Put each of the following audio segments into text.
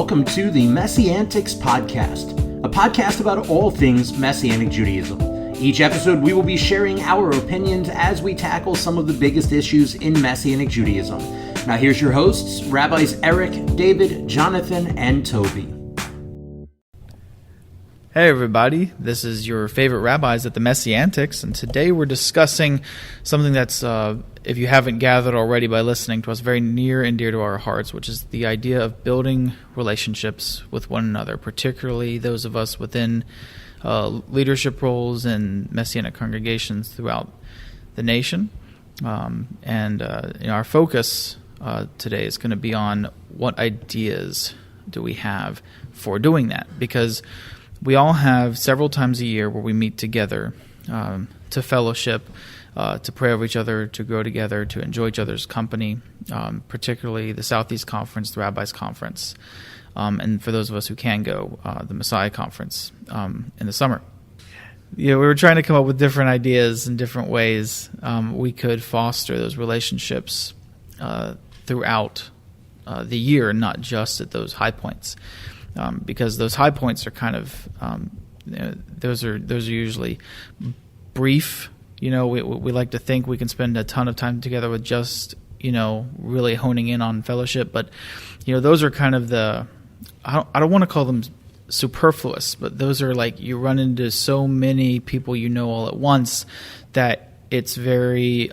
welcome to the MessianTics Podcast, a podcast about all things Messianic Judaism. Each episode, we will be sharing our opinions as we tackle some of the biggest issues in Messianic Judaism. Now here's your hosts, Rabbis Eric, David, Jonathan, and Toby. Hey everybody, this is your favorite rabbis at the MessianTics, and today we're discussing something that's, if you haven't gathered already by listening to us, very near and dear to our hearts, which is the idea of building relationships with one another, particularly those of us within leadership roles in Messianic congregations throughout the nation. Our focus today is going to be on what ideas do we have for doing that, because we all have several times a year where we meet together to fellowship, to pray over each other, to grow together, to enjoy each other's company, particularly the Southeast Conference, the Rabbis Conference, and for those of us who can go, the Messiah Conference in the summer. We were trying to come up with different ideas and different ways we could foster those relationships throughout the year, not just at those high points. Because those high points are kind of those are usually brief. We like to think we can spend a ton of time together with just really honing in on fellowship, but those are kind of I don't want to call them superfluous, but those are like you run into so many people all at once that it's very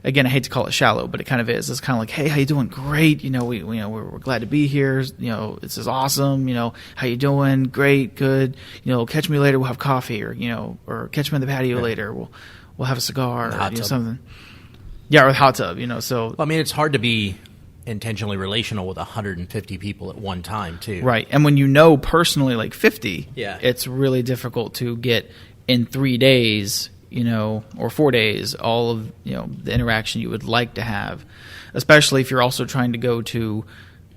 again, I hate to call it shallow, but it kind of is. It's kind of like, hey, how you doing? Great. We're glad to be here. This is awesome. How you doing? Great, good. Catch me later. We'll have coffee, or catch me in the patio later. We'll have a cigar or something. Yeah, or the hot tub. So it's hard to be intentionally relational with 150 people at one time, too. Right, and when personally like 50, it's really difficult to get in 3 days. Or 4 days, all of, the interaction you would like to have, especially if you're also trying to go to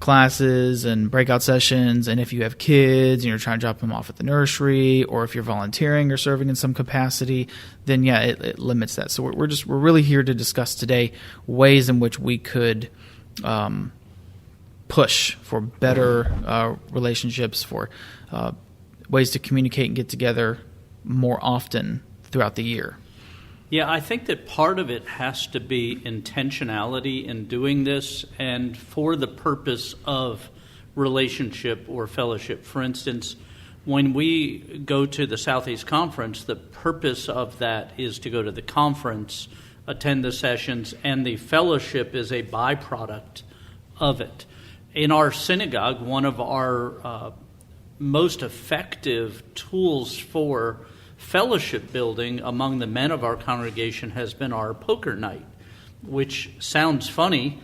classes and breakout sessions, and if you have kids and you're trying to drop them off at the nursery, or if you're volunteering or serving in some capacity, then it limits that. So we're really here to discuss today ways in which we could push for better relationships, for ways to communicate and get together more often throughout the year. Yeah, I think that part of it has to be intentionality in doing this and for the purpose of relationship or fellowship. For instance, when we go to the Southeast Conference, the purpose of that is to go to the conference, attend the sessions, and the fellowship is a byproduct of it. In our synagogue, one of our most effective tools for fellowship building among the men of our congregation has been our poker night, which sounds funny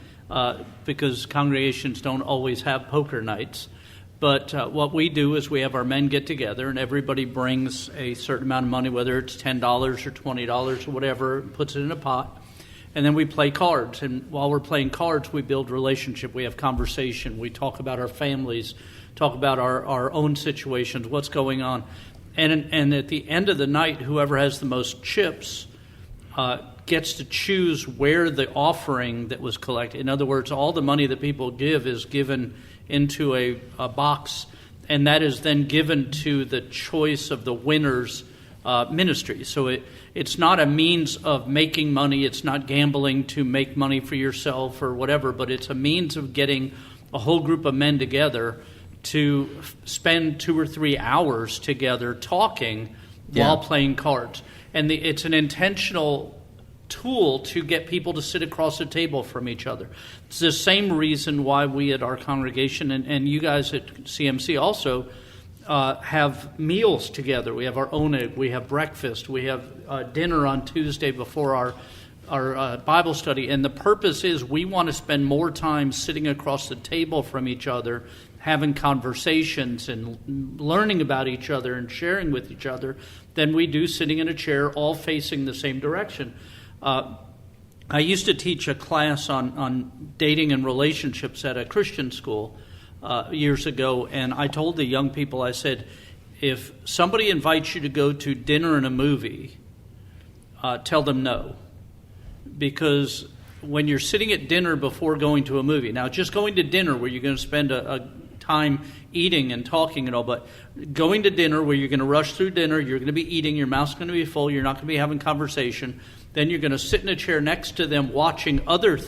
because congregations don't always have poker nights. But what we do is we have our men get together and everybody brings a certain amount of money, whether it's $10 or $20 or whatever, puts it in a pot. And then we play cards. And while we're playing cards, we build relationship. We have conversation. We talk about our families, talk about our own situations, what's going on. And at the end of the night, whoever has the most chips gets to choose where the offering that was collected. In other words, all the money that people give is given into a box, and that is then given to the choice of the winner's ministry. So it's not a means of making money. It's not gambling to make money for yourself or whatever, but it's a means of getting a whole group of men together to spend 2 or 3 hours together talking while playing cards. And it's an intentional tool to get people to sit across the table from each other. It's the same reason why we at our congregation, and you guys at CMC also, have meals together. We have our own, we have breakfast, we have dinner on Tuesday before our Bible study. And the purpose is we want to spend more time sitting across the table from each other, having conversations and learning about each other and sharing with each other than we do sitting in a chair all facing the same direction. I used to teach a class on dating and relationships at a Christian school years ago, and I told the young people, I said, if somebody invites you to go to dinner and a movie, tell them no. Because when you're sitting at dinner before going to a movie, now just going to dinner where you're going to spend a time eating and talking and all, but going to dinner where you're going to rush through dinner, you're going to be eating, your mouth's going to be full, you're not going to be having conversation. Then you're going to sit in a chair next to them watching other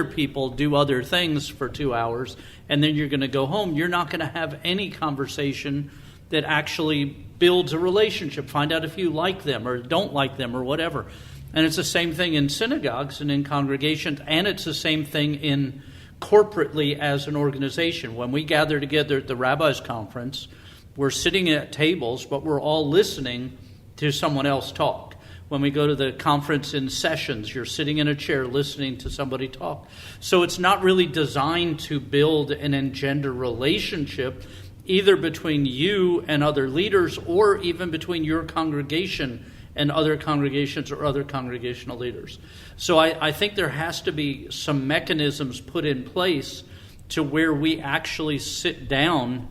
people do other things for 2 hours, and then you're going to go home. You're not going to have any conversation that actually builds a relationship. Find out if you like them or don't like them or whatever. And it's the same thing in synagogues and in congregations, and it's the same thing in corporately as an organization. When we gather together at the rabbis' conference, we're sitting at tables, but we're all listening to someone else talk. When we go to the conference in sessions, you're sitting in a chair listening to somebody talk. So it's not really designed to build and engender relationship, either between you and other leaders or even between your congregation and other congregations or other congregational leaders. So I think there has to be some mechanisms put in place to where we actually sit down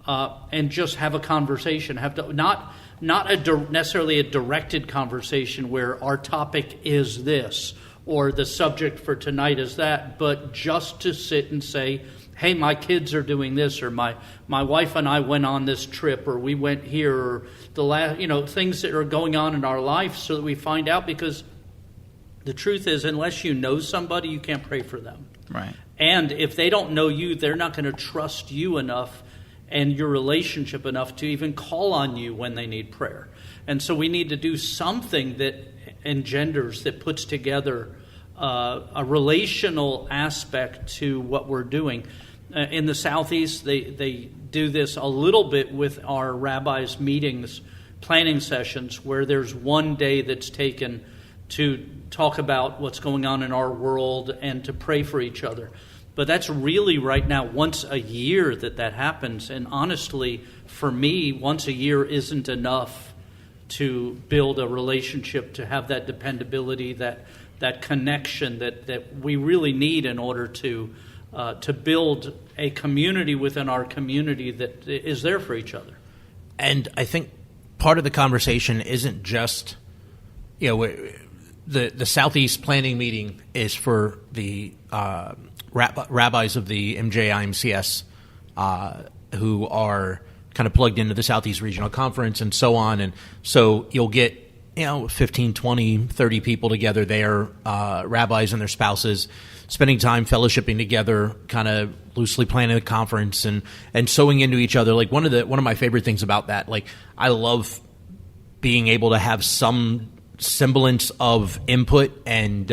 and just have a conversation. Not necessarily a directed conversation where our topic is this or the subject for tonight is that, but just to sit and say, hey, my kids are doing this, or my wife and I went on this trip, or we went here, or the last, things that are going on in our life, so that we find out. Because the truth is, unless you know somebody, you can't pray for them. Right. And if they don't know you, they're not going to trust you enough and your relationship enough to even call on you when they need prayer. And so we need to do something that engenders, that puts together a relational aspect to what we're doing. In the Southeast, they do this a little bit with our rabbis' meetings, planning sessions, where there's one day that's taken to talk about what's going on in our world and to pray for each other. But that's really right now once a year that happens. And honestly, for me, once a year isn't enough to build a relationship, to have that dependability, that connection that we really need in order to build a community within our community that is there for each other. And I think part of the conversation isn't just, the Southeast planning meeting is for the rabbis of the MJIMCS who are kind of plugged into the Southeast Regional Conference and so on. And so you'll get 15, 20, 30 people together there, rabbis and their spouses, spending time fellowshipping together, kind of loosely planning the conference and sewing into each other. Like one of my favorite things about that, like I love being able to have some semblance of input and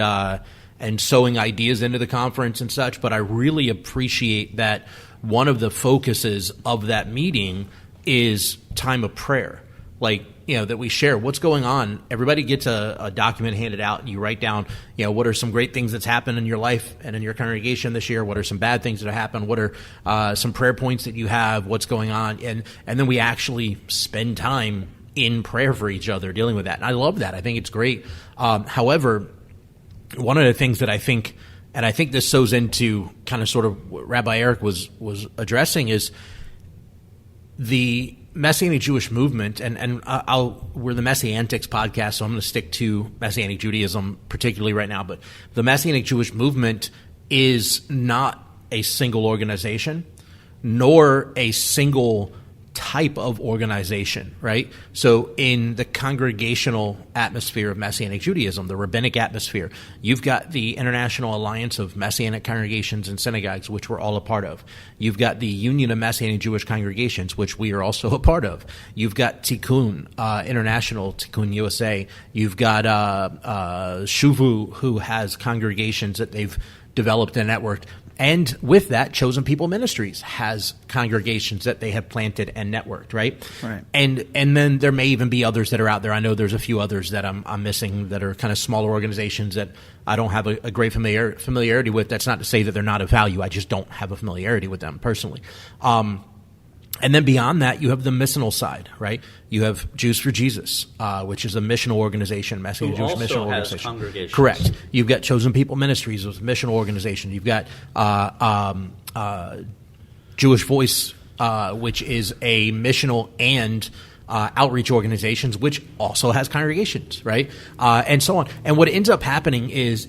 sewing ideas into the conference and such, but I really appreciate that one of the focuses of that meeting is time of prayer. Like, that we share what's going on. Everybody gets a document handed out, and you write down, what are some great things that's happened in your life and in your congregation this year? What are some bad things that have happened? What are some prayer points that you have? What's going on? And then we actually spend time in prayer for each other, dealing with that. And I love that. I think it's great. However, one of the things that I think, and I think this sews into kind of sort of what Rabbi Eric was addressing, is the Messianic Jewish movement, and we're the MessianTics Podcast, so I'm going to stick to Messianic Judaism particularly right now, but the Messianic Jewish movement is not a single organization, nor a single type of organization, right? So in the congregational atmosphere of Messianic Judaism, the rabbinic atmosphere, you've got the International Alliance of Messianic Congregations and Synagogues, which we're all a part of. You've got the Union of Messianic Jewish Congregations, which we are also a part of. You've got Tikkun International, Tikkun USA. You've got Shuvu, who has congregations that they've developed and networked. And with that, Chosen People Ministries has congregations that they have planted and networked, right? Right. And then there may even be others that are out there. I know there's a few others that I'm missing that are kind of smaller organizations that I don't have a great familiarity with. That's not to say that they're not of value. I just don't have a familiarity with them personally. And then beyond that, you have the missional side, right? You have Jews for Jesus, which is a missional organization, Messianic Jewish missional organization. Congregations. Correct. You've got Chosen People Ministries, which is a missional organization. You've got Jewish Voice, which is a missional and outreach organizations, which also has congregations, right? And so on. And what ends up happening is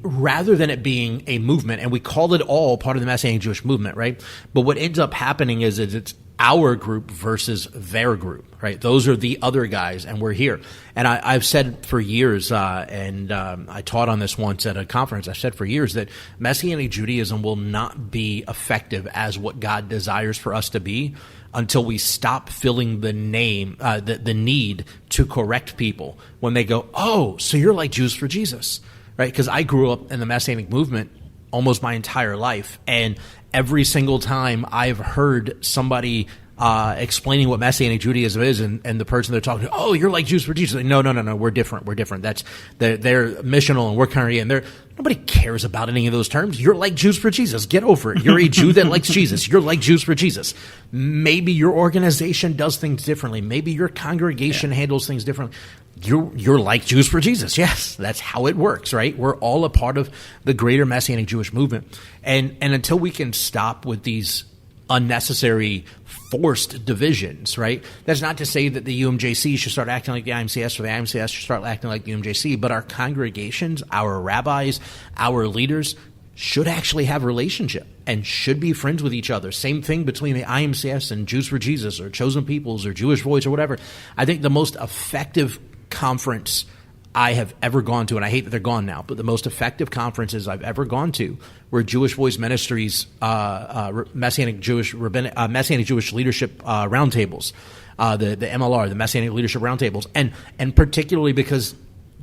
rather than it being a movement, and we call it all part of the Messianic Jewish movement, right? But what ends up happening is it's our group versus their group, right? Those are the other guys, and we're here. And I've said for years, I taught on this once at a conference, I've said for years that Messianic Judaism will not be effective as what God desires for us to be until we stop feeling the need to correct people when they go, oh, so you're like Jews for Jesus, right? Because I grew up in the Messianic movement almost my entire life, and every single time I've heard somebody explaining what Messianic Judaism is, and the person they're talking to, oh, you're like Jews for Jesus. Like, no, we're different. That's they're missional and we're Korean. Nobody cares about any of those terms. You're like Jews for Jesus. Get over it. You're a Jew that likes Jesus. You're like Jews for Jesus. Maybe your organization does things differently. Maybe your congregation handles things differently. You're like Jews for Jesus. Yes, that's how it works, right? We're all a part of the greater Messianic Jewish movement. And until we can stop with these unnecessary forced divisions, right? That's not to say that the UMJC should start acting like the IMCS or the IMCS should start acting like the UMJC, but our congregations, our rabbis, our leaders should actually have a relationship and should be friends with each other. Same thing between the IMCS and Jews for Jesus or Chosen Peoples or Jewish Voice or whatever. I think the most effective conference I have ever gone to, and I hate that they're gone now, but the most effective conferences I've ever gone to were Jewish Voice Ministries, Messianic Jewish Leadership Roundtables, the MLR, the Messianic Leadership Roundtables, and particularly because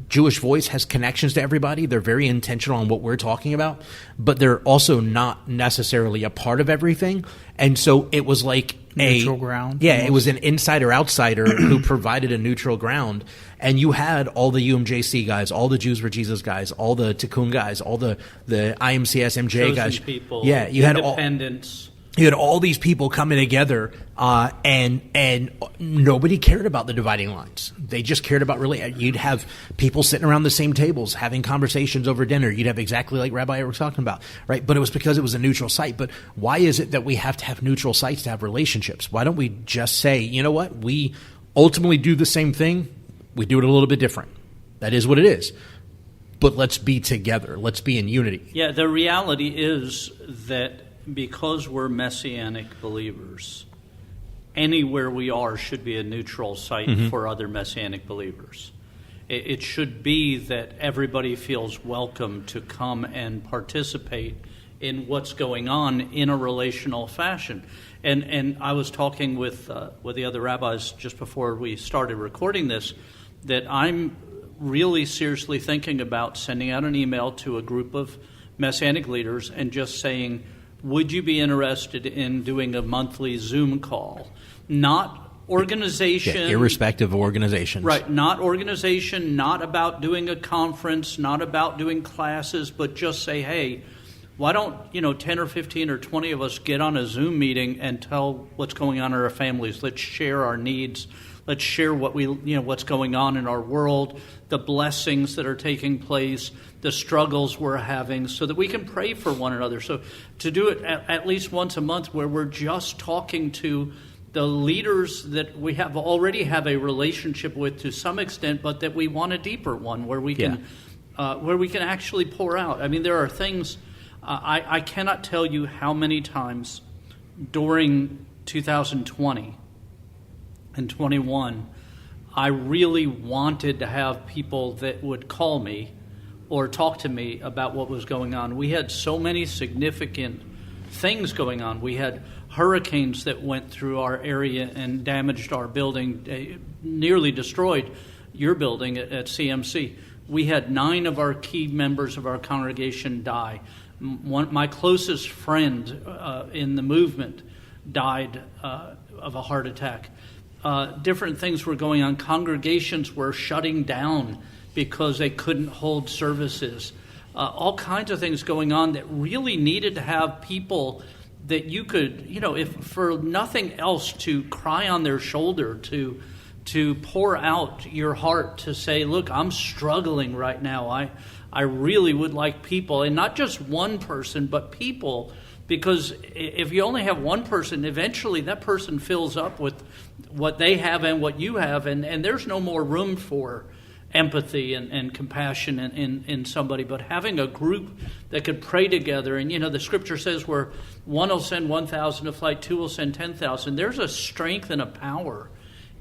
Jewish Voice has connections to everybody. They're very intentional on what we're talking about, but they're also not necessarily a part of everything. And so it was like neutral ground. Yeah, it was an insider-outsider who provided a neutral ground. And you had all the UMJC guys, all the Jews for Jesus guys, all the Tikkun guys, all the IMCS, MJ guys. Chosen people, yeah, you independents. You had all these people coming together, and nobody cared about the dividing lines. They just cared about you'd have people sitting around the same tables having conversations over dinner. You'd have exactly like Rabbi was talking about, right? But it was because it was a neutral site. But why is it that we have to have neutral sites to have relationships? Why don't we just say, you know what? We ultimately do the same thing. We do it a little bit different. That is what it is. But let's be together. Let's be in unity. Yeah, the reality is that because we're Messianic believers, anywhere we are should be a neutral site for other Messianic believers. It should be that everybody feels welcome to come and participate in what's going on in a relational fashion. And I was talking with the other rabbis just before we started recording this, that I'm really seriously thinking about sending out an email to a group of Messianic leaders and just saying, would you be interested in doing a monthly Zoom call? Not organization. Yeah, irrespective of organizations. Right, not organization, not about doing a conference, not about doing classes, but just say, hey, why don't 10 or 15 or 20 of us get on a Zoom meeting and tell what's going on in our families? Let's share our needs. Let's share what's going on in our world, the blessings that are taking place, the struggles we're having, so that we can pray for one another. So to do it at least once a month where we're just talking to the leaders that we already have a relationship with to some extent, but that we want a deeper one where we can actually pour out. I mean, there are things I cannot tell you how many times during 2020 and 21, I really wanted to have people that would call me or talk to me about what was going on. We had so many significant things going on. We had hurricanes that went through our area and damaged our building, nearly destroyed your building at CMC. We had 9 of our key members of our congregation die. My closest friend in the movement died of a heart attack. Different things were going on. Congregations were shutting down because they couldn't hold services. All kinds of things going on that really needed to have people that you could, if for nothing else, to cry on their shoulder, to pour out your heart, to say, look, I'm struggling right now. I really would like people, and not just one person, but people, because if you only have one person, eventually that person fills up with what they have and what you have, and there's no more room for empathy and compassion in somebody, but having a group that could pray together. And, the Scripture says where one will send 1,000 to flight, two will send 10,000. There's a strength and a power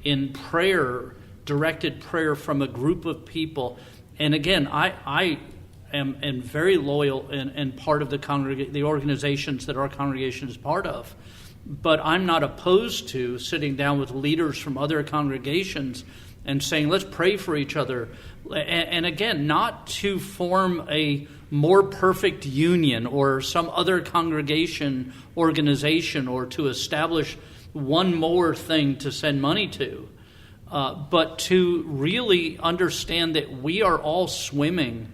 in prayer, directed prayer from a group of people. And again, I am very loyal and part of the organizations that our congregation is part of. But I'm not opposed to sitting down with leaders from other congregations and saying, let's pray for each other. And again, not to form a more perfect union or some other congregation, organization, or to establish one more thing to send money to, but to really understand that we are all swimming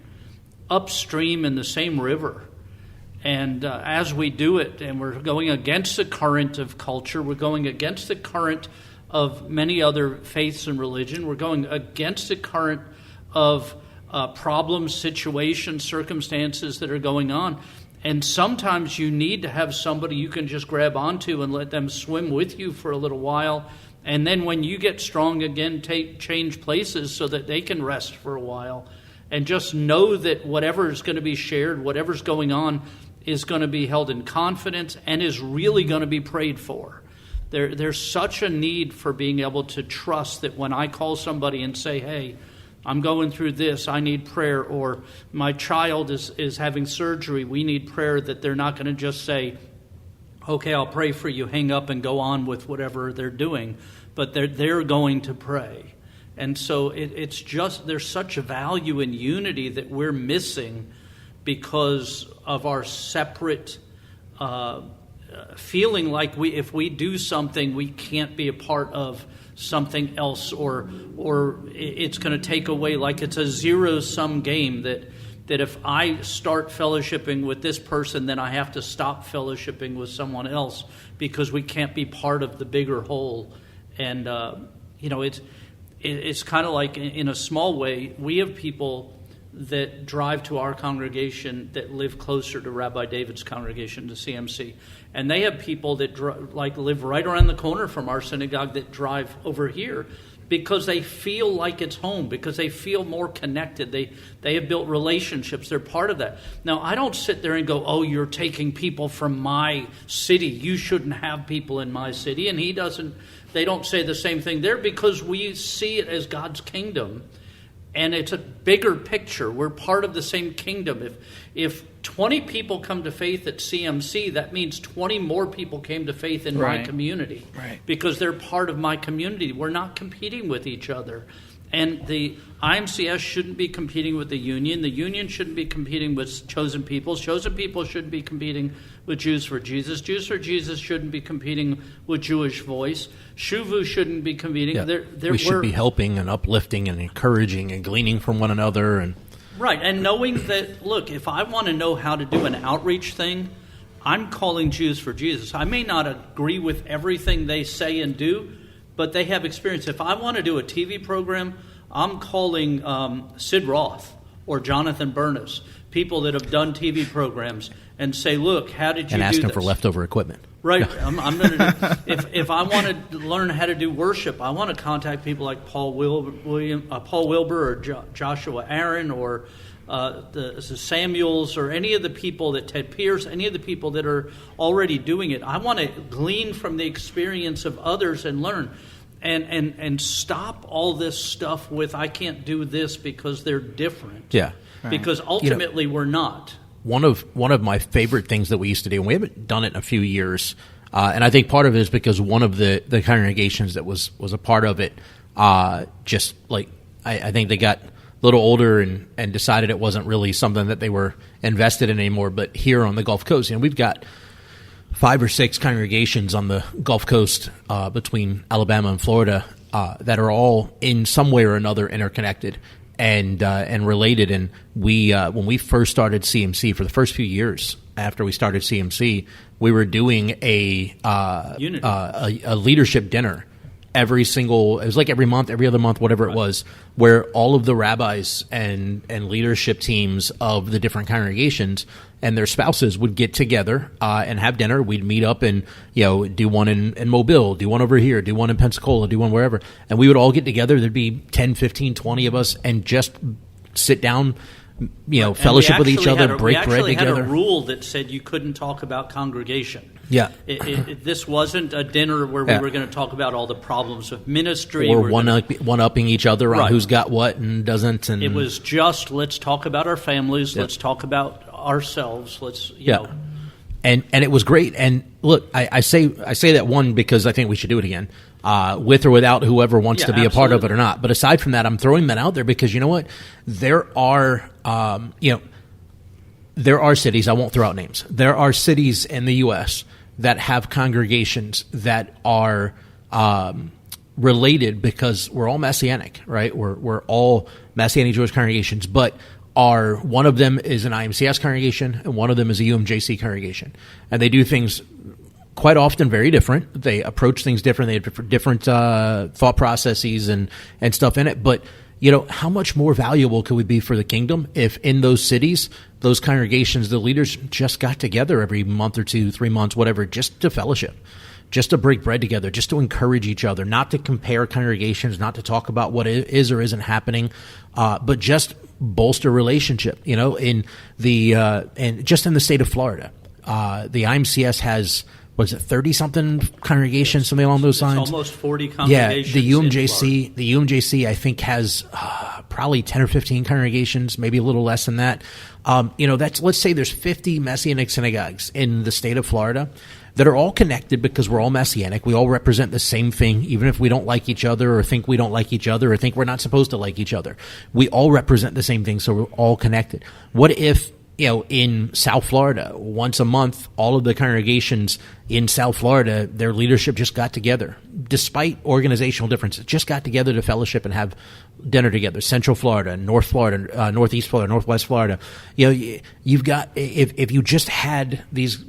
upstream in the same river. And as we do it, and we're going against the current of culture, we're going against the current of many other faiths and religion, we're going against the current of problems, situations, circumstances that are going on. And sometimes you need to have somebody you can just grab onto and let them swim with you for a little while. And then when you get strong again, change places so that they can rest for a while. And just know that whatever is going to be shared, whatever's going on, is going to be held in confidence and is really going to be prayed for. There's such a need for being able to trust that when I call somebody and say, hey, I'm going through this, I need prayer, or my child is having surgery, we need prayer, that they're not going to just say, okay, I'll pray for you, hang up and go on with whatever they're doing, but they're going to pray. And so it's just, there's such a value in unity that we're missing because of our separate feeling like if we do something, we can't be a part of something else, or it's going to take away, like it's a zero-sum game that if I start fellowshipping with this person, then I have to stop fellowshipping with someone else because we can't be part of the bigger whole. And, it's kind of like, in a small way, we have people that drive to our congregation that live closer to Rabbi David's congregation, to CMC. And they have people that live right around the corner from our synagogue that drive over here because they feel like it's home, because they feel more connected. They have built relationships. They're part of that. Now, I don't sit there and go, oh, you're taking people from my city. You shouldn't have people in my city. And they don't say the same thing there, because we see it as God's kingdom. And it's a bigger picture. We're part of the same kingdom. If 20 people come to faith at CMC, that means 20 more people came to faith in my community. Right. Because they're part of my community. We're not competing with each other. And the IMCS shouldn't be competing with the union. The union shouldn't be competing with chosen peoples. Chosen people shouldn't be competing with Jews for Jesus. Jews for Jesus shouldn't be competing with Jewish Voice. Shuvu shouldn't be competing. Yeah. We should be helping and uplifting and encouraging and gleaning from one another. And right, and knowing that, look, if I want to know how to do an outreach thing, I'm calling Jews for Jesus. I may not agree with everything they say and do, but they have experience. If I want to do a TV program, I'm calling Sid Roth or Jonathan Bernis, people that have done TV programs, and say, look, how did you do this? And ask them for leftover equipment. Right. I'm going to do, if I want to learn how to do worship, I want to contact people like Paul Wilbur or Joshua Aaron or the Samuels or any of the people that Ted Pierce, any of the people that are already doing it. I want to glean from the experience of others and learn. And stop all this stuff with, I can't do this because they're different. Yeah. Right. Because ultimately we're not. One of my favorite things that we used to do, and we haven't done it in a few years, and I think part of it is because one of the congregations that was a part of it, just like I think they got a little older and decided it wasn't really something that they were invested in anymore. But here on the Gulf Coast, we've got 5 or 6 congregations on the Gulf Coast between Alabama and Florida that are all in some way or another interconnected and related. And we when we first started CMC, for the first few years after we started CMC, we were doing a leadership dinner every month, every other month, whatever it was, where all of the rabbis and leadership teams of the different congregations and their spouses would get together and have dinner. We'd meet up and, do one in Mobile, do one over here, do one in Pensacola, do one wherever. And we would all get together. There'd be 10, 15, 20 of us and just sit down, fellowship with each other, break bread together. We actually had a rule that said you couldn't talk about congregation. Yeah. This wasn't a dinner where we were going to talk about all the problems of ministry. Or one-upping each other on who's got what and doesn't. And it was just, let's talk about our families, let's talk about ourselves, And it was great. And look, I say that, one, because I think we should do it again, with or without whoever wants to be a part of it or not. But aside from that, I'm throwing that out there because you know what? There are cities, I won't throw out names. There are cities in the U.S. that have congregations that are related because we're all Messianic, right? We're all Messianic Jewish congregations, but one of them is an IMCS congregation and one of them is a UMJC congregation. And they do things quite often very different. They approach things different. They have different thought processes and stuff in it. But, how much more valuable could we be for the kingdom if in those cities, those congregations, the leaders just got together every month or 2, 3 months, whatever, just to fellowship, just to break bread together, just to encourage each other, not to compare congregations, not to talk about what is or isn't happening, but just bolster relationship, and just in the state of Florida. The IMCS has, 30-something congregations, something along those lines? It's almost 40 congregations. Yeah, the UMJC, I think, has probably 10 or 15 congregations, maybe a little less than that. Let's say there's 50 Messianic synagogues in the state of Florida that are all connected because we're all Messianic. We all represent the same thing, even if we don't like each other or think we don't like each other or think we're not supposed to like each other. We all represent the same thing, so we're all connected. What if, in South Florida, once a month, all of the congregations in South Florida, their leadership just got together, despite organizational differences, just got together to fellowship and have dinner together. Central Florida, North Florida, Northeast Florida, Northwest Florida. You've got, if you just had these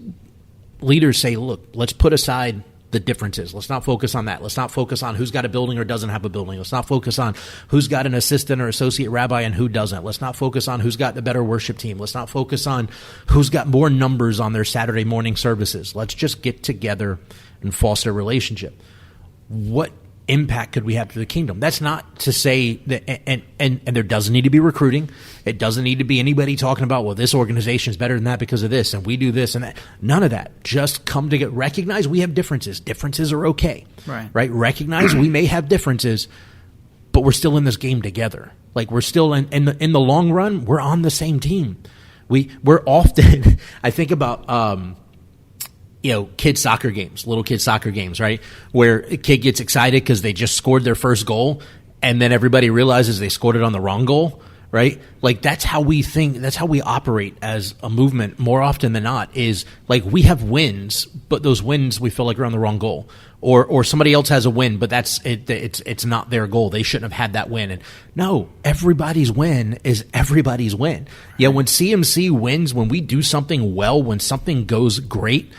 leaders say, look, let's put aside the differences. Let's not focus on that. Let's not focus on who's got a building or doesn't have a building. Let's not focus on who's got an assistant or associate rabbi and who doesn't. Let's not focus on who's got the better worship team. Let's not focus on who's got more numbers on their Saturday morning services. Let's just get together and foster a relationship. What impact could we have to the kingdom? That's not to say that, and there doesn't need to be recruiting. It doesn't need to be anybody talking about, well, this organization is better than that because of this, and we do this and that. None of that. Just come together. Recognize we have differences. Differences are okay. Right? Recognize we may have differences, but we're still in this game together. Like, we're still in the long run, we're on the same team. We're often, I think about, kids' soccer games, little kids' soccer games, right? Where a kid gets excited because they just scored their first goal, and then everybody realizes they scored it on the wrong goal, right? Like, that's how we think, that's how we operate as a movement more often than not, is like we have wins, but those wins we feel like are on the wrong goal. Or somebody else has a win, but it's not their goal. They shouldn't have had that win. And no, everybody's win is everybody's win. Yeah, when CMC wins, when we do something well, when something goes great,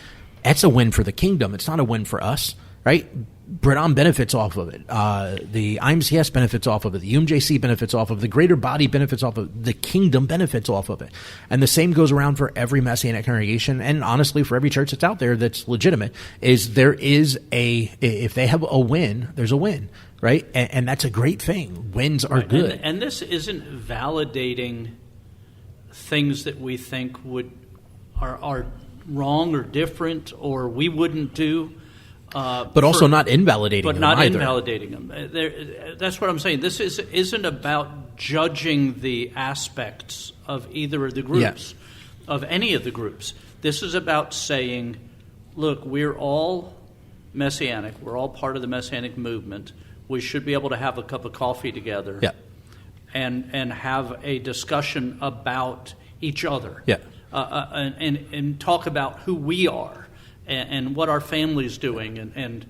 that's a win for the kingdom. It's not a win for us, right? Bredon benefits off of it. The IMCS benefits off of it. The UMJC benefits off of it. The greater body benefits off of it. The kingdom benefits off of it. And the same goes around for every Messianic congregation, and honestly for every church that's out there that's legitimate, is there is if they have a win, there's a win, right? And that's a great thing. Wins are good. And this isn't validating things that we think are wrong or different or we wouldn't do. But also not invalidating them either. Invalidating them. That's what I'm saying. This isn't about judging the aspects of either of the groups, of any of the groups. This is about saying, look, we're all Messianic. We're all part of the Messianic movement. We should be able to have a cup of coffee together and have a discussion about each other and talk about who we are. And what our family's doing, and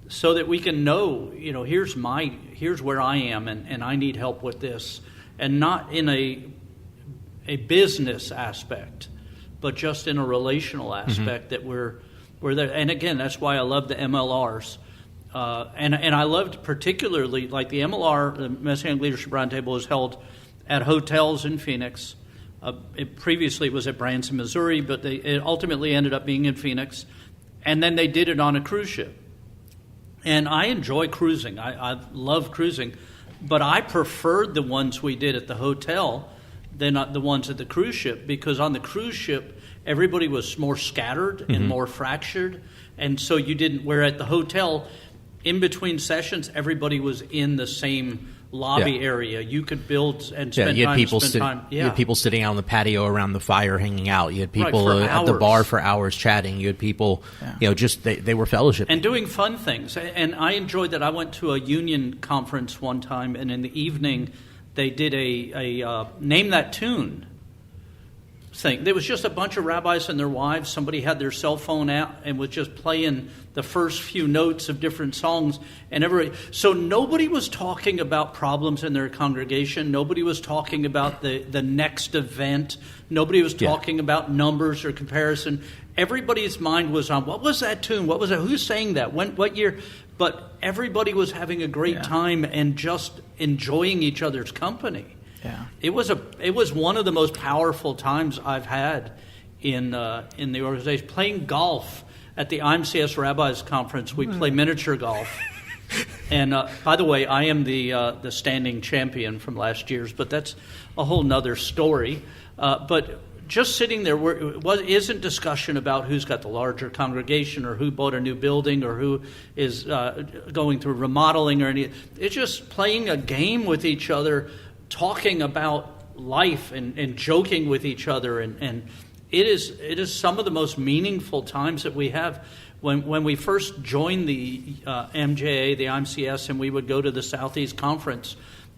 so that we can know, here's where I am, and I need help with this, and not in a business aspect, but just in a relational aspect that we're there. And again, that's why I love the MLRs. And I loved particularly, like the MLR, the Messianic Leadership Roundtable, was held at hotels in Phoenix. Previously it was at Branson, Missouri, but it ultimately ended up being in Phoenix. And then they did it on a cruise ship. And I enjoy cruising. I love cruising. But I preferred the ones we did at the hotel than the ones at the cruise ship, because on the cruise ship, everybody was more scattered and more fractured. And so you didn't, where at the hotel, in between sessions, everybody was in the same lobby area. You could build and spend you had time. people You had people sitting out on the patio around the fire hanging out. You had people at the bar for hours chatting. You had people, just they were fellowshipping. And doing fun things. And I enjoyed that. I went to a union conference one time, and in the evening they did a Name That Tune thing. There was just a bunch of rabbis and their wives. Somebody had their cell phone out and was just playing the first few notes of different songs, and so nobody was talking about problems in their congregation. Nobody was talking about the next event. Nobody was talking about numbers or comparison. Everybody's mind was on, what was that tune? What was that? Who's saying that? When? What year? But everybody was having a great time and just enjoying each other's company. Yeah. It was one of the most powerful times I've had in the organization. Playing golf at the IMCS Rabbis Conference, we play miniature golf. And by the way, I am the standing champion from last year's, but that's a whole nother story. But just sitting there, isn't discussion about who's got the larger congregation or who bought a new building or who is going through remodeling or anything. It's just playing a game with each other, talking about life and joking with each other, and it is some of the most meaningful times that we have. When we first joined the MJA, the IMCS, and we would go to the Southeast Conference,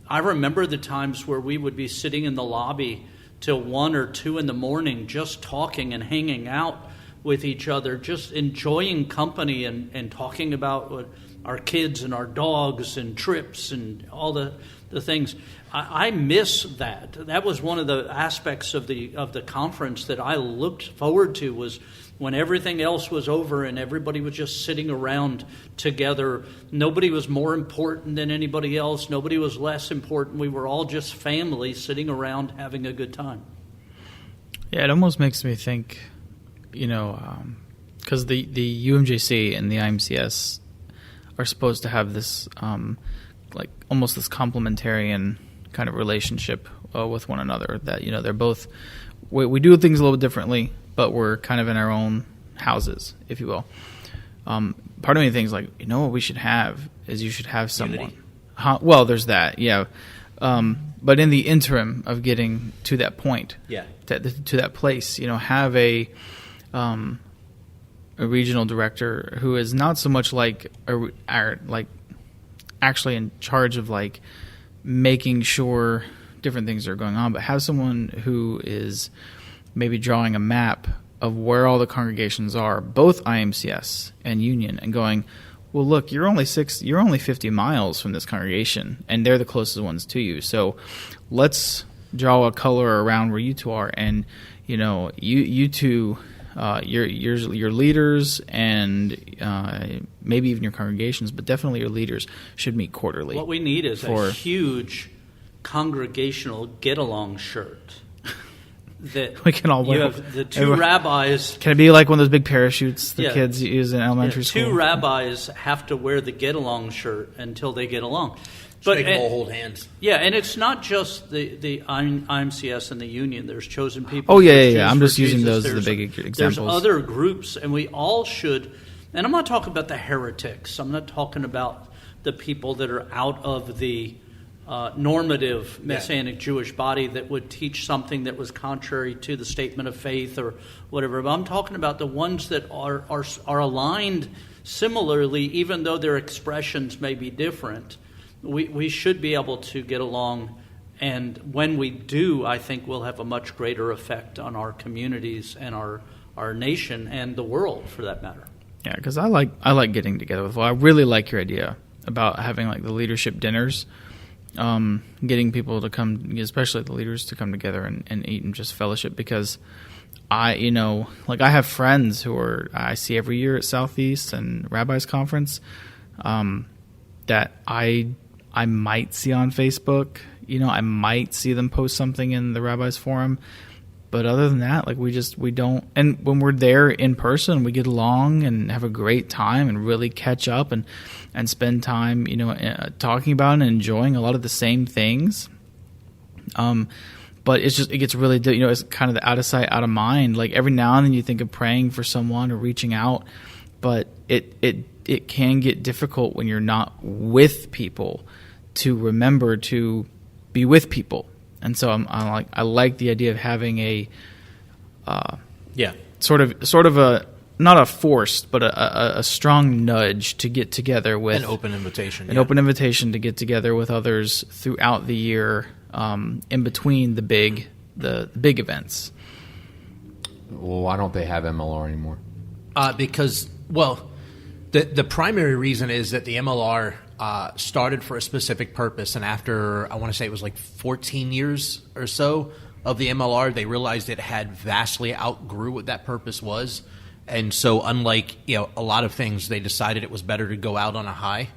I remember the times where we would be sitting in the lobby till 1 or 2 in the morning, just talking and hanging out with each other, just enjoying company and talking about our kids and our dogs and trips and all the things. I miss that. That was one of the aspects of the conference that I looked forward to, was when everything else was over and everybody was just sitting around together. Nobody was more important than anybody else. Nobody was less important. We were all just family sitting around having a good time. Yeah, it almost makes me think, because the UMJC and the IMCS are supposed to have this, almost this complementarian kind of relationship with one another, that they're both, we do things a little bit differently, but we're kind of in our own houses, if you will. Part of me thinks what we should have is, you should have someone. Well, there's that, yeah. But in the interim of getting to that point, to that place, have a regional director who is not so much actually in charge of making sure different things are going on, but have someone who is maybe drawing a map of where all the congregations are, both IMCS and Union, and going, well, look, you're only 50 miles from this congregation, and they're the closest ones to you. So let's draw a color around where you two are, and you two, your leaders and maybe even your congregations, but definitely your leaders should meet quarterly. What we need is a huge congregational get-along shirt. That we can all wear. You have the two rabbis. Can it be like one of those big parachutes the kids use in elementary school? Two rabbis have to wear the get-along shirt until they get along. But make them all hold hands. Yeah, and it's not just the IMCS and the Union. There's Chosen People. Oh, yeah. I'm just using those as the big examples. There's other groups, and we all should. And I'm not talking about the heretics. I'm not talking about the people that are out of the normative Messianic Jewish body that would teach something that was contrary to the statement of faith or whatever. But I'm talking about the ones that are aligned similarly, even though their expressions may be different. We should be able to get along, and when we do, I think we'll have a much greater effect on our communities and our nation and the world, for that matter. Yeah, because I like getting together with. Well, I really like your idea about having the leadership dinners, getting people to come, especially the leaders, to come together and eat and just fellowship. Because I have friends who I see every year at Southeast and Rabbis Conference that I might see on Facebook. I might see them post something in the Rabbis Forum. But other than that, like we don't. And when we're there in person, we get along and have a great time and really catch up and spend time, talking about and enjoying a lot of the same things. But it gets really, it's kind of the out of sight, out of mind. Like every now and then you think of praying for someone or reaching out, but it can get difficult when you're not with people to remember to be with people. And so I like the idea of having a sort of a, not a forced, but a strong nudge to get together with an open invitation. Open invitation to get together with others throughout the year, in between the big events. Well, why don't they have MLR anymore? Because the primary reason is that the MLR started for a specific purpose, and after, I want to say it was like 14 years or so of the MLR, they realized it had vastly outgrew what that purpose was. And so unlike a lot of things, they decided it was better to go out on a high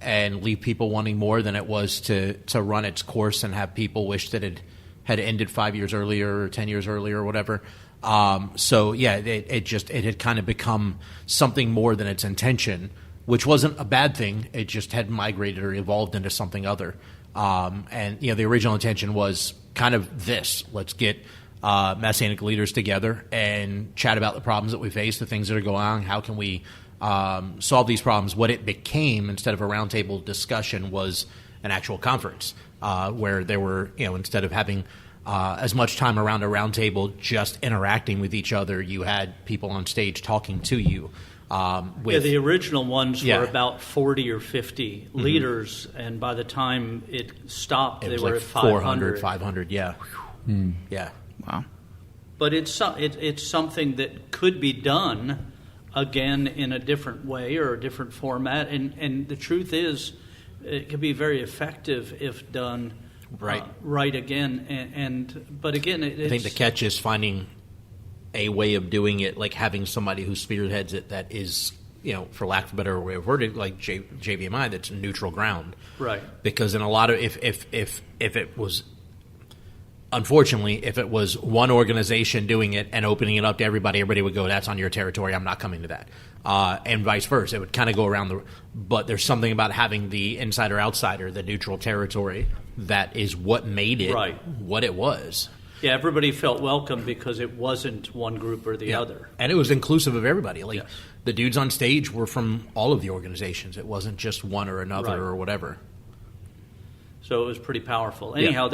and leave people wanting more than it was to run its course and have people wish that it had ended 5 years earlier or 10 years earlier or whatever. It had kind of become something more than its intention, which wasn't a bad thing. It just had migrated or evolved into something other. The original intention was kind of this: let's get Messianic leaders together and chat about the problems that we face, the things that are going on. How can we solve these problems? What it became, instead of a roundtable discussion, was an actual conference where there were, instead of having as much time around a roundtable just interacting with each other, you had people on stage talking to you. The original ones were about 40 or 50 leaders, and by the time it stopped, they were like at 500. 500, yeah. Yeah. Wow. But it's something that could be done again in a different way or a different format, and the truth is, it can be very effective if done right again. But again, I think the catch is finding a way of doing it, like having somebody who spearheads it that is, for lack of a better way of wording, like JVMI, that's neutral ground. Right. Because in a lot of, if it was, unfortunately, if it was one organization doing it and opening it up to everybody would go, that's on your territory, I'm not coming to that. And vice versa. It would kind of go around but there's something about having the insider-outsider, the neutral territory, that is what made it what it was. Yeah, everybody felt welcome because it wasn't one group or the other. And it was inclusive of everybody. Like, the dudes on stage were from all of the organizations. It wasn't just one or another or whatever. So it was pretty powerful. Anyhow,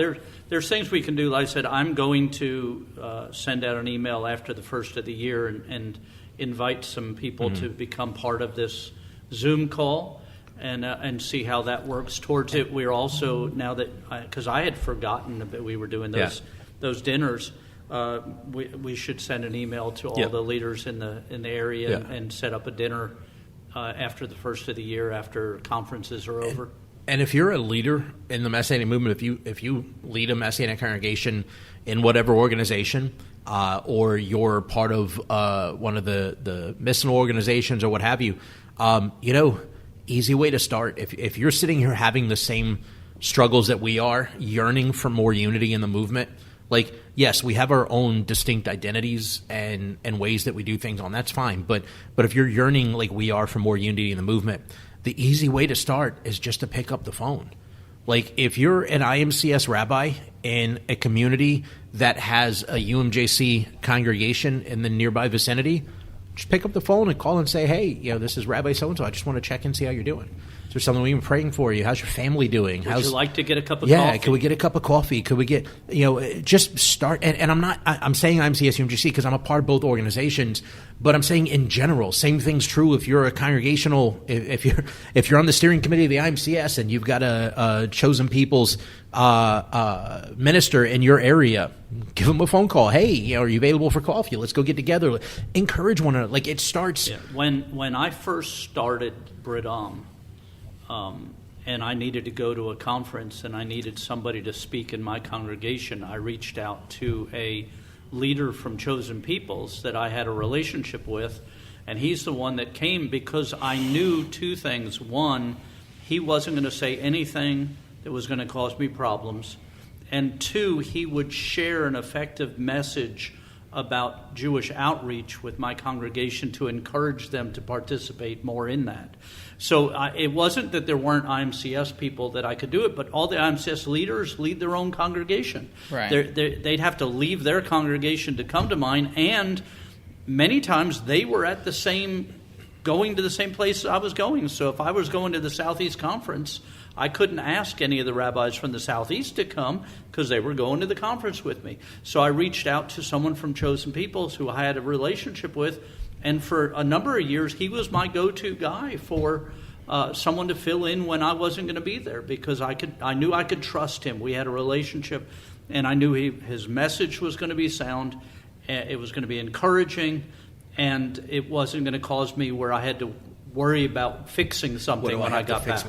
there's things we can do. Like I said, I'm going to send out an email after the first of the year and invite some people to become part of this Zoom call and see how that works towards it. We're also, now that, because I had forgotten that we were doing those dinners, we should send an email to all the leaders in the area and set up a dinner after the first of the year, after conferences are over. And if you're a leader in the Messianic movement, if you lead a Messianic congregation in whatever organization, or you're part of one of the missional organizations or what have you, easy way to start. If you're sitting here having the same struggles that we are, yearning for more unity in the movement, like, yes, we have our own distinct identities and ways that we do things on. That's fine. But if you're yearning like we are for more unity in the movement, the easy way to start is just to pick up the phone. Like, if you're an IMCS rabbi in a community that has a UMJC congregation in the nearby vicinity, just pick up the phone and call and say, hey, this is Rabbi so-and-so. I just want to check and see how you're doing. Is there something we've been praying for you? How's your family doing? Would you like to get a cup of coffee? Yeah, can we get a cup of coffee? Could we get, just start. And I'm saying IMCS, UMGC because I'm a part of both organizations, but I'm saying in general, same thing's true if you're a congregational, if you're on the steering committee of the IMCS and you've got a chosen people's minister in your area, give them a phone call. Hey, are you available for coffee? Let's go get together. Encourage one another. Like, it starts. Yeah. When I first started Bridam, and I needed to go to a conference and I needed somebody to speak in my congregation, I reached out to a leader from Chosen Peoples that I had a relationship with, And he's the one that came because I knew two things. One, he wasn't going to say anything that was going to cause me problems. And two, he would share an effective message about Jewish outreach with my congregation to encourage them to participate more in that. So it wasn't that there weren't IMCS people that I could do it, but all the IMCS leaders lead their own congregation. Right. They'd have to leave their congregation to come to mine, and many times they were at going to the same place I was going. So if I was going to the Southeast Conference, I couldn't ask any of the rabbis from the Southeast to come because they were going to the conference with me. So I reached out to someone from Chosen Peoples who I had a relationship with, and for a number of years, he was my go-to guy for someone to fill in when I wasn't going to be there, because I knew I could trust him. We had a relationship, and I knew his message was going to be sound, it was going to be encouraging, and it wasn't going to cause me where I had to worry about fixing something when I got back.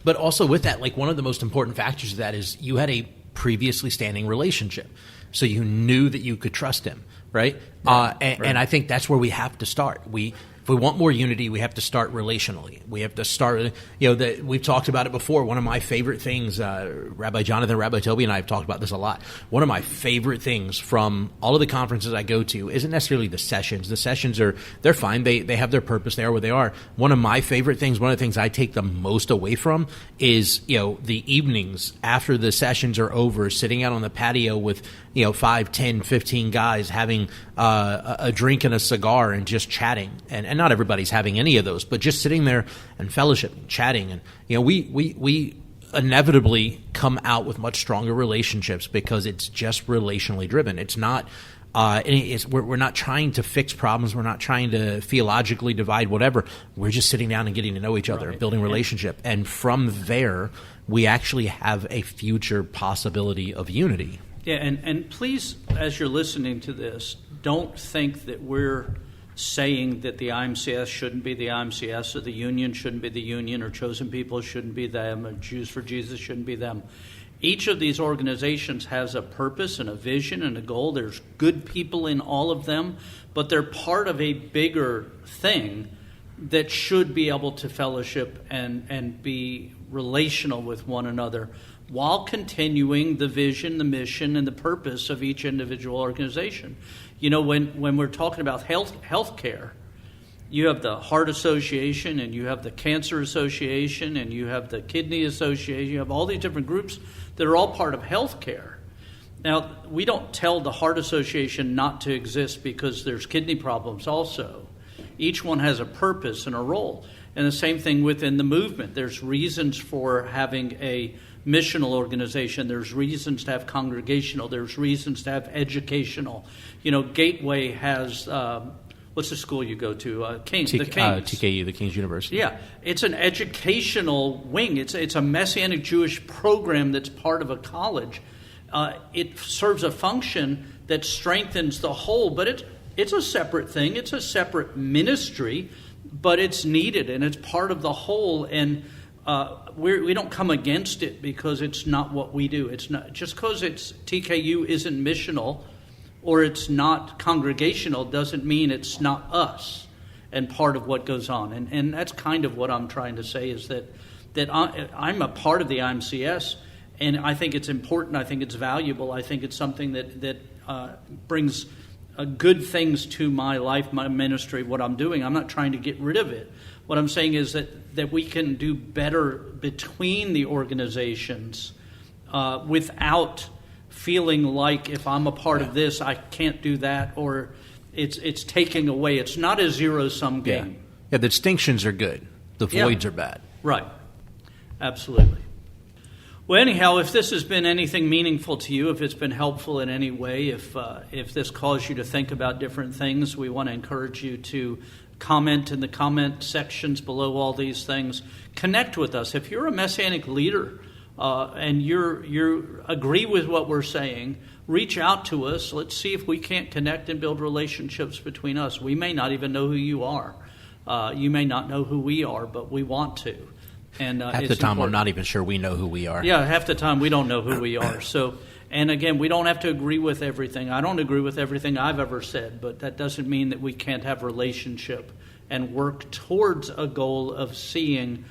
But also with that, like, one of the most important factors of that is you had a previously standing relationship. So you knew that you could trust him, right? And I think that's where we have to start. If we want more unity, we have to start relationally. We have to start, we've talked about it before. One of my favorite things, Rabbi Jonathan, Rabbi Toby, and I have talked about this a lot. One of my favorite things from all of the conferences I go to isn't necessarily the sessions. The sessions they're fine. They have their purpose. They are where they are. One of my favorite things, one of the things I take the most away from is, the evenings after the sessions are over, sitting out on the patio with, 5, 10, 15 guys having a drink and a cigar and just chatting. And not everybody's having any of those, but just sitting there and fellowship, and chatting. And, we inevitably come out with much stronger relationships because it's just relationally driven. It's not, we're not trying to fix problems. We're not trying to theologically divide whatever. We're just sitting down and getting to know each other, and building relationship. And from there, we actually have a future possibility of unity. Yeah, and please, as you're listening to this, don't think that we're saying that the IMCS shouldn't be the IMCS, or the Union shouldn't be the Union, or Chosen People shouldn't be them, or Jews for Jesus shouldn't be them. Each of these organizations has a purpose and a vision and a goal. There's good people in all of them, but they're part of a bigger thing that should be able to fellowship and be relational with one another, while continuing the vision, the mission, and the purpose of each individual organization. When we're talking about health care, you have the Heart Association, and you have the Cancer Association, and you have the Kidney Association. You have all these different groups that are all part of health care. Now, we don't tell the Heart Association not to exist because there's kidney problems also. Each one has a purpose and a role. And the same thing within the movement. There's reasons for having a missional organization. There's reasons to have congregational. There's reasons to have educational. Gateway has, what's the school you go to? The Kings. TKU, the King's University. Yeah, it's an educational wing. It's a Messianic Jewish program that's part of a college. It serves a function that strengthens the whole, but it's a separate thing. It's a separate ministry, but it's needed, and it's part of the whole. And we don't come against it because it's not what we do. It's not just because it's TKU isn't missional or it's not congregational doesn't mean it's not us and part of what goes on. And that's kind of what I'm trying to say, is that I'm a part of the IMCS, and I think it's important. I think it's valuable. I think it's something that brings good things to my life, my ministry, what I'm doing. I'm not trying to get rid of it. What I'm saying is that we can do better between the organizations without feeling like if I'm a part of this, I can't do that, or it's taking away. It's not a zero-sum game. Yeah, the distinctions are good. The voids are bad. Right. Absolutely. Well, anyhow, if this has been anything meaningful to you, if it's been helpful in any way, if this caused you to think about different things, we want to encourage you to comment in the comment sections below all these things. Connect with us. If you're a Messianic leader and you agree with what we're saying, reach out to us. Let's see if we can't connect and build relationships between us. We may not even know who you are. You may not know who we are, but we want to. And half the time, we're not even sure we know who we are. Yeah, half the time we don't know who we are. So, and again, we don't have to agree with everything. I don't agree with everything I've ever said, but that doesn't mean that we can't have relationship and work towards a goal of seeing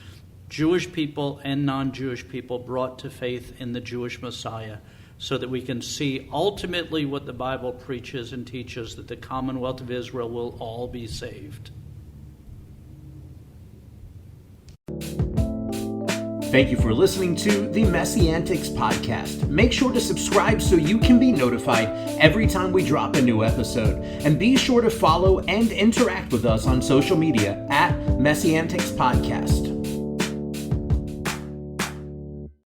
Jewish people and non-Jewish people brought to faith in the Jewish Messiah, so that we can see ultimately what the Bible preaches and teaches, that the Commonwealth of Israel will all be saved. Thank you for listening to the MessianTics Podcast. Make sure to subscribe so you can be notified every time we drop a new episode. And be sure to follow and interact with us on social media at MessianTics Podcast.